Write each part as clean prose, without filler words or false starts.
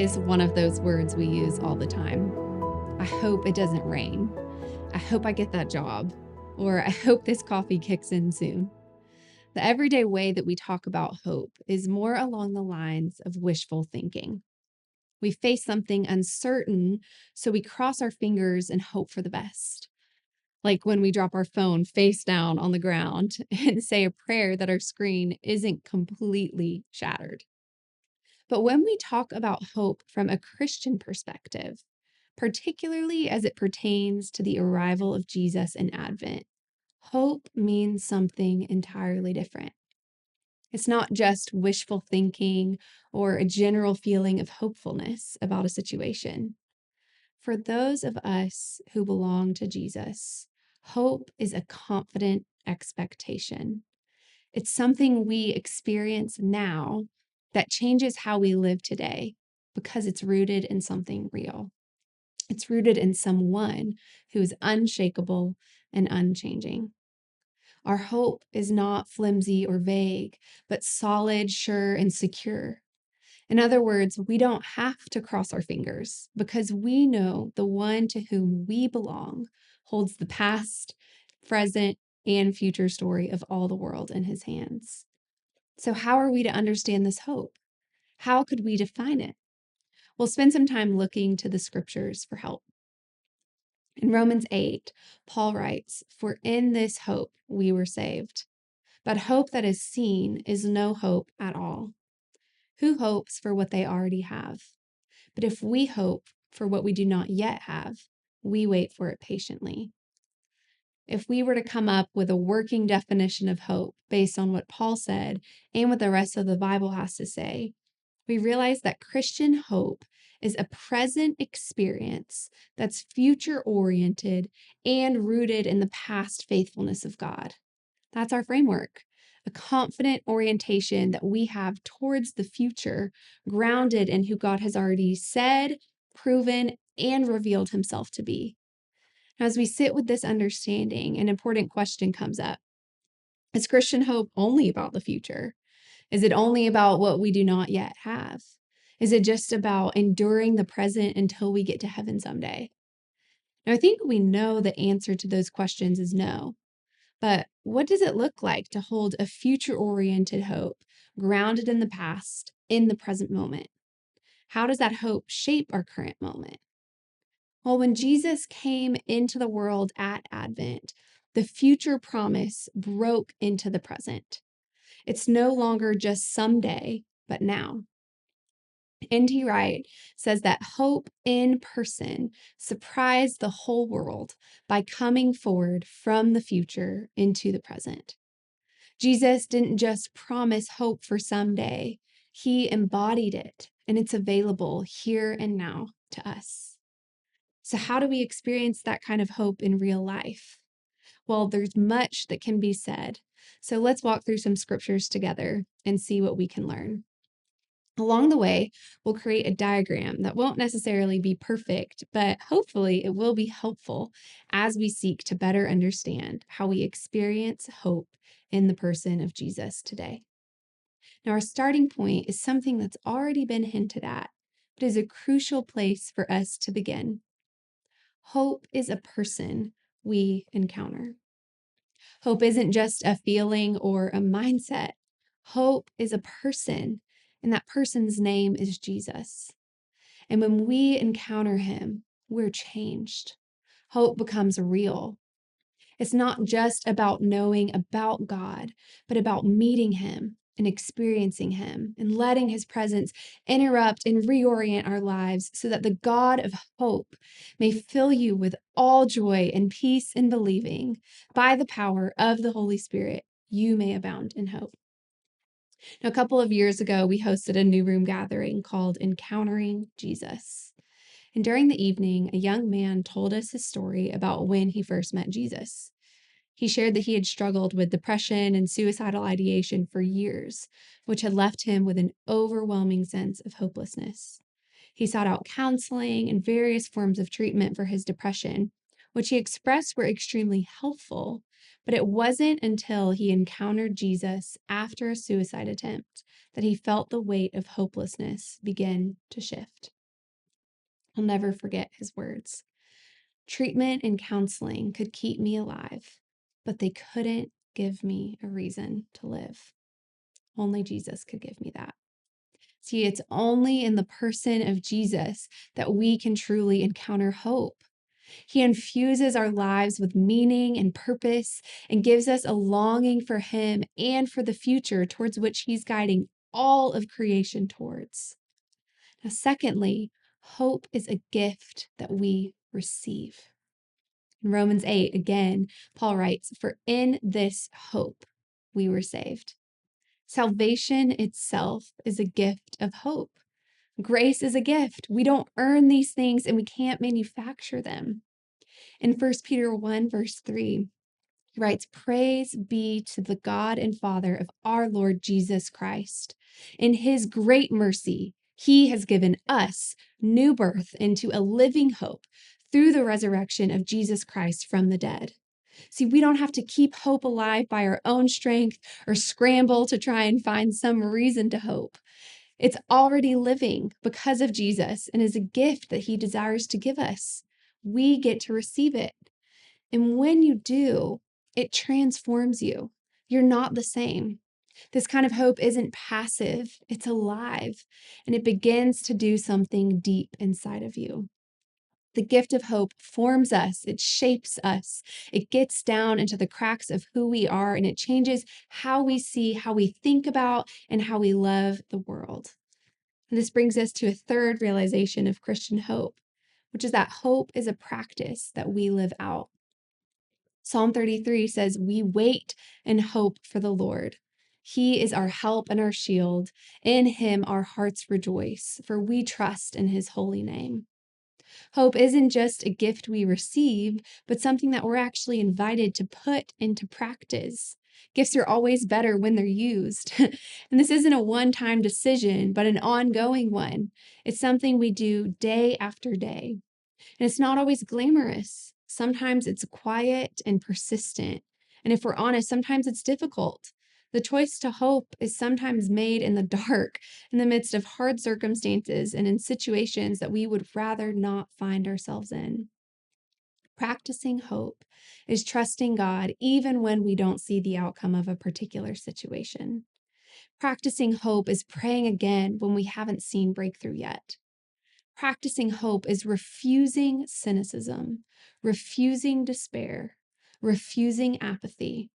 is one of those words we use all the time. I hope it doesn't rain. I hope I get that job. Or I hope this coffee kicks in soon. The everyday way that we talk about hope is more along the lines of wishful thinking. We face something uncertain, so we cross our fingers and hope for the best. Like when we drop our phone face down on the ground and say a prayer that our screen isn't completely shattered. But when we talk about hope from a Christian perspective, particularly as it pertains to the arrival of Jesus in Advent, hope means something entirely different. It's not just wishful thinking or a general feeling of hopefulness about a situation. For those of us who belong to Jesus, hope is a confident expectation. It's something we experience now that changes how we live today because it's rooted in something real. It's rooted in someone who is unshakable and unchanging. Our hope is not flimsy or vague, but solid, sure, and secure. In other words, we don't have to cross our fingers because we know the one to whom we belong holds the past, present, and future story of all the world in his hands. So, how are we to understand this hope? How could we define it? We'll spend some time looking to the scriptures for help. In Romans 8, Paul writes, "For in this hope we were saved. But hope that is seen is no hope at all. Who hopes for what they already have? But if we hope for what we do not yet have, we wait for it patiently." If we were to come up with a working definition of hope based on what Paul said and what the rest of the Bible has to say, we realize that Christian hope is a present experience that's future oriented and rooted in the past faithfulness of God. That's our framework, a confident orientation that we have towards the future, grounded in who God has already said, proven, and revealed himself to be. As we sit with this understanding, an important question comes up. Is Christian hope only about the future? Is it only about what we do not yet have? Is it just about enduring the present until we get to heaven someday? Now, I think we know the answer to those questions is no. But what does it look like to hold a future oriented hope grounded in the past, in the present moment? How does that hope shape our current moment? Well, when Jesus came into the world at Advent, the future promise broke into the present. It's no longer just someday, but now. N.T. Wright says that hope in person surprised the whole world by coming forward from the future into the present. Jesus didn't just promise hope for someday, he embodied it, and it's available here and now to us. So, how do we experience that kind of hope in real life? Well, there's much that can be said. So, let's walk through some scriptures together and see what we can learn. Along the way, we'll create a diagram that won't necessarily be perfect, but hopefully it will be helpful as we seek to better understand how we experience hope in the person of Jesus today. Now, our starting point is something that's already been hinted at, but is a crucial place for us to begin. Hope is a person we encounter. Hope isn't just a feeling or a mindset. Hope is a person, and that person's name is Jesus. And when we encounter him, we're changed. Hope becomes real. It's not just about knowing about God, but about meeting him and experiencing him and letting his presence interrupt and reorient our lives so that the God of hope may fill you with all joy and peace in believing. By the power of the Holy Spirit, you may abound in hope. Now, a couple of years ago, we hosted a new room gathering called Encountering Jesus. And during the evening, a young man told us his story about when he first met Jesus. He shared that he had struggled with depression and suicidal ideation for years, which had left him with an overwhelming sense of hopelessness. He sought out counseling and various forms of treatment for his depression, which he expressed were extremely helpful, but it wasn't until he encountered Jesus after a suicide attempt that he felt the weight of hopelessness begin to shift. I'll never forget his words. Treatment and counseling could keep me alive, but they couldn't give me a reason to live. Only Jesus could give me that. See, it's only in the person of Jesus that we can truly encounter hope. He infuses our lives with meaning and purpose and gives us a longing for Him and for the future towards which He's guiding all of creation towards. Now, secondly, hope is a gift that we receive. In Romans 8, again, Paul writes, "For in this hope we were saved." Salvation itself is a gift of hope. Grace is a gift. We don't earn these things and we can't manufacture them. In 1 Peter 1, verse 3, he writes, "Praise be to the God and Father of our Lord Jesus Christ. In his great mercy, he has given us new birth into a living hope through the resurrection of Jesus Christ from the dead." See, we don't have to keep hope alive by our own strength or scramble to try and find some reason to hope. It's already living because of Jesus and is a gift that he desires to give us. We get to receive it. And when you do, it transforms you. You're not the same. This kind of hope isn't passive, it's alive, and it begins to do something deep inside of you. The gift of hope forms us, it shapes us, it gets down into the cracks of who we are, and it changes how we see, how we think about, and how we love the world. And this brings us to a third realization of Christian hope, which is that hope is a practice that we live out. Psalm 33 says, "We wait and hope for the Lord. He is our help and our shield. In him our hearts rejoice, for we trust in his holy name." Hope isn't just a gift we receive, but something that we're actually invited to put into practice. Gifts are always better when they're used. And this isn't a one-time decision, but an ongoing one. It's something we do day after day. And it's not always glamorous. Sometimes it's quiet and persistent. And if we're honest, sometimes it's difficult. The choice to hope is sometimes made in the dark, in the midst of hard circumstances and in situations that we would rather not find ourselves in. Practicing hope is trusting God even when we don't see the outcome of a particular situation. Practicing hope is praying again when we haven't seen breakthrough yet. Practicing hope is refusing cynicism, refusing despair, refusing apathy.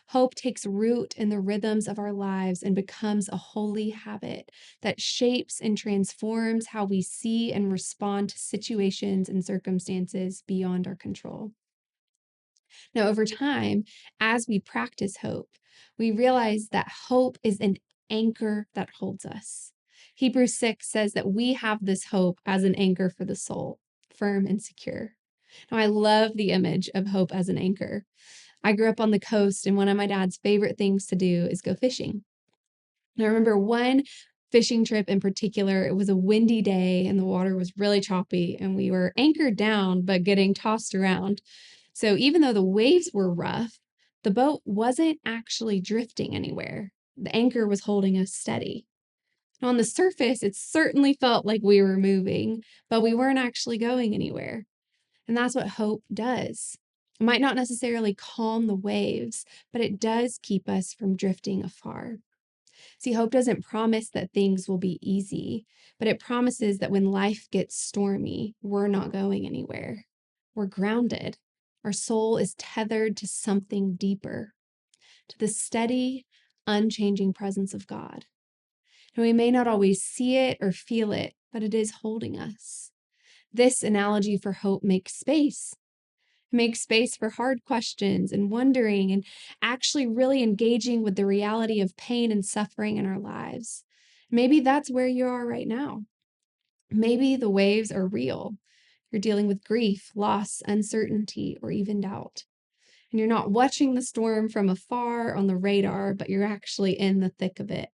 Hope takes root in the rhythms of our lives and becomes a holy habit that shapes and transforms how we see and respond to situations and circumstances beyond our control. Now, over time, as we practice hope, we realize that hope is an anchor that holds us. Hebrews 6 says that we have this hope as an anchor for the soul, firm and secure. Now, I love the image of hope as an anchor. I grew up on the coast, and one of my dad's favorite things to do is go fishing. And I remember one fishing trip in particular. It was a windy day, and the water was really choppy, and we were anchored down, but getting tossed around. So even though the waves were rough, the boat wasn't actually drifting anywhere. The anchor was holding us steady. On the surface, it certainly felt like we were moving, but we weren't actually going anywhere. And that's what hope does. It might not necessarily calm the waves, but it does keep us from drifting afar. See, hope doesn't promise that things will be easy, but it promises that when life gets stormy, we're not going anywhere. We're grounded. Our soul is tethered to something deeper, to the steady, unchanging presence of God. And we may not always see it or feel it, but it is holding us. This analogy for hope makes space. It makes space for hard questions and wondering and actually really engaging with the reality of pain and suffering in our lives. Maybe that's where you are right now. Maybe the waves are real. You're dealing with grief, loss, uncertainty, or even doubt. And you're not watching the storm from afar on the radar, but you're actually in the thick of it.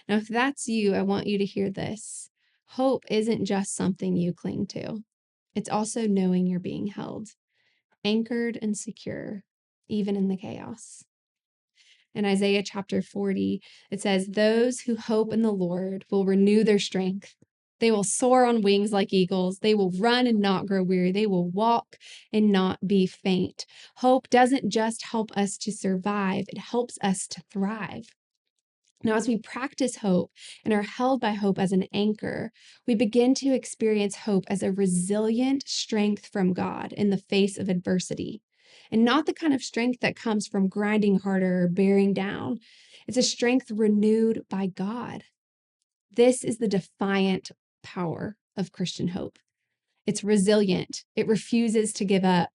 Now, if that's you, I want you to hear this. Hope isn't just something you cling to. It's also knowing you're being held, anchored and secure, even in the chaos. In Isaiah chapter 40, it says, "Those who hope in the Lord will renew their strength. They will soar on wings like eagles. They will run and not grow weary. They will walk and not be faint. Hope doesn't just help us to survive, it helps us to thrive. Now, as we practice hope and are held by hope as an anchor, we begin to experience hope as a resilient strength from God in the face of adversity, and not the kind of strength that comes from grinding harder or bearing down. It's a strength renewed by God. This is the defiant power of Christian hope. It's resilient. It refuses to give up.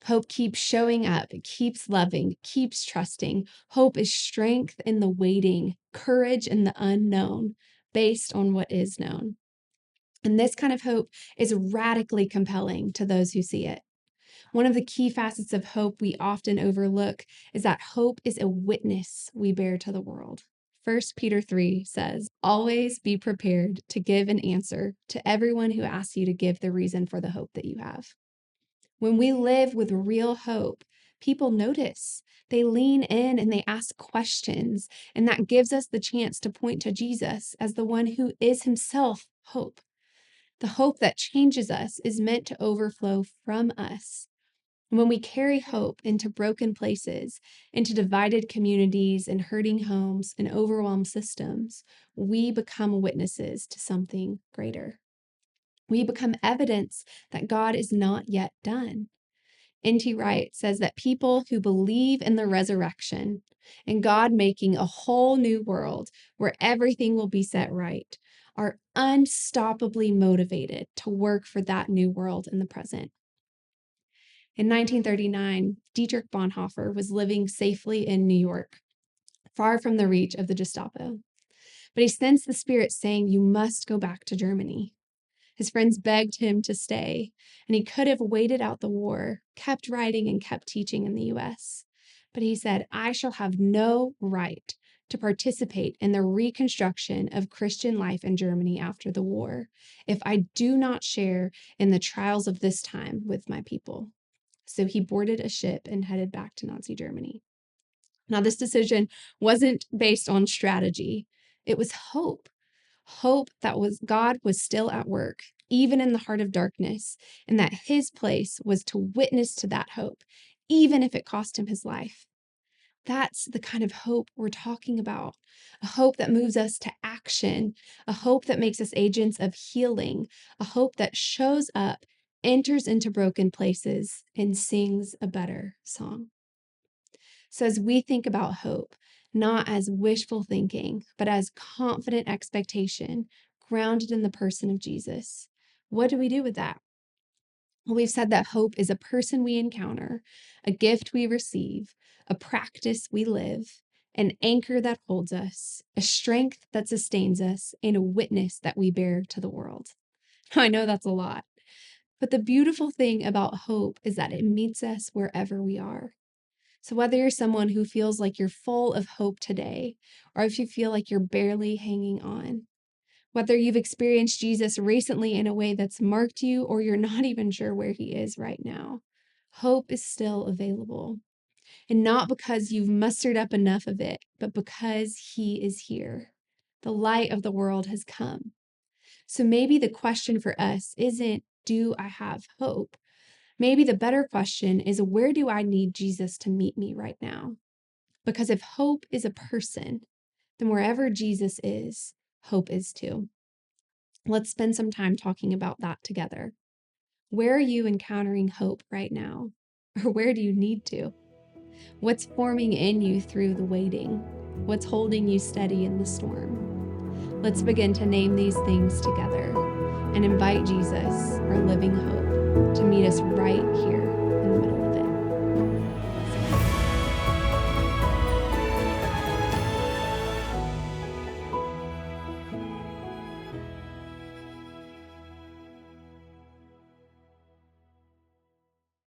Hope keeps showing up. It keeps loving, keeps trusting. Hope is strength in the waiting, courage in the unknown, based on what is known. And this kind of hope is radically compelling to those who see it. One of the key facets of hope we often overlook is that hope is a witness we bear to the world. 1 Peter 3 says, "Always be prepared to give an answer to everyone who asks you to give the reason for the hope that you have." When we live with real hope, people notice. They lean in and they ask questions, and that gives us the chance to point to Jesus as the one who is himself hope. The hope that changes us is meant to overflow from us. When we carry hope into broken places, into divided communities and hurting homes and overwhelmed systems, we become witnesses to something greater. We become evidence that God is not yet done. N.T. Wright says that people who believe in the resurrection and God making a whole new world where everything will be set right are unstoppably motivated to work for that new world in the present. In 1939, Dietrich Bonhoeffer was living safely in New York, far from the reach of the Gestapo. But he sensed the Spirit saying, "You must go back to Germany." His friends begged him to stay, and he could have waited out the war, kept writing, and kept teaching in the US. But he said, "I shall have no right to participate in the reconstruction of Christian life in Germany after the war if I do not share in the trials of this time with my people." So he boarded a ship and headed back to Nazi Germany. Now, this decision wasn't based on strategy. It was hope. Hope that God was still at work, even in the heart of darkness, and that his place was to witness to that hope, even if it cost him his life. That's the kind of hope we're talking about. A hope that moves us to action, a hope that makes us agents of healing, a hope that shows up, enters into broken places, and sings a better song. So, as we think about hope, not as wishful thinking, but as confident expectation grounded in the person of Jesus, what do we do with that? Well, we've said that hope is a person we encounter, a gift we receive, a practice we live, an anchor that holds us, a strength that sustains us, and a witness that we bear to the world. I know that's a lot, but the beautiful thing about hope is that it meets us wherever we are. So, whether you're someone who feels like you're full of hope today, or if you feel like you're barely hanging on, whether you've experienced Jesus recently in a way that's marked you, or you're not even sure where he is right now, hope is still available. And not because you've mustered up enough of it, but because he is here. The light of the world has come. So maybe the question for us isn't, do I have hope? Maybe the better question is, where do I need Jesus to meet me right now? Because if hope is a person, then wherever Jesus is, hope is too. Let's spend some time talking about that together. Where are you encountering hope right now? Or where do you need to? What's forming in you through the waiting? What's holding you steady in the storm? Let's begin to name these things together and invite Jesus, our living hope, to meet us right here